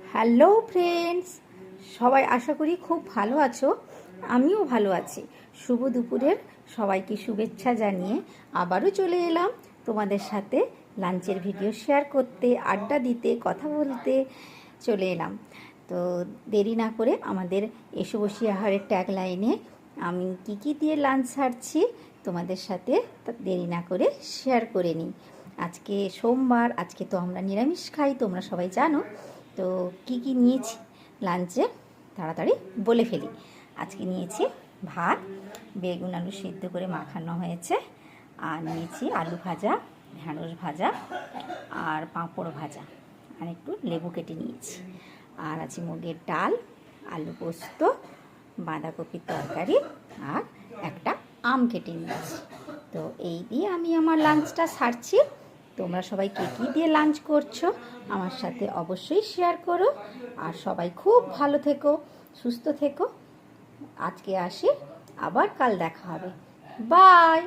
Hello friends, সবাই আশা করি খুব ভালো আছো। আমিও ভালো আছি। শুভ দুপুরের সবাইকে শুভেচ্ছা জানিয়ে আবারও চলে এলাম তোমাদের সাথে লাঞ্চের ভিডিও শেয়ার করতে, আড্ডা দিতে, কথা বলতে চলে এলাম। তো দেরি না করে আমাদের এসো বসি আহারের ট্যাগ লাইনে আমি কি দিয়ে লাঞ্চ সারছি তোমাদের সাথে দেরি না করে শেয়ার করে নিই। আজকে সোমবার, আজকে তো আমরা নিরামিষ খাই, তোমরা সবাই জানো। তো কি নিয়েছি লাঞ্চে তাড়াতাড়ি বলে ফেলি। আজকে নিয়েছি ভাত, বেগুন আলু সিদ্ধ করে মাখানো হয়েছে, আর নিয়েছি আলু ভাজা, ঢ্যাঁড়স ভাজা, আর পাঁপড় ভাজা, আর একটু লেবু কেটে নিয়েছি। আর আছে মুগের ডাল, আলু পোস্ত, বাঁধাকপির তরকারি, আর একটা আম কেটে নিয়েছি। তো এই দিয়ে আমি আমার লাঞ্চটা সারছি। তোমরা সবাই কী দিয়ে লাঞ্চ করছো আমার সাথে অবশ্যই শেয়ার করো। আর সবাই খুব ভালো থেকো, সুস্থ থেকো। আজকে আসি, আবার কাল দেখা হবে। বাই।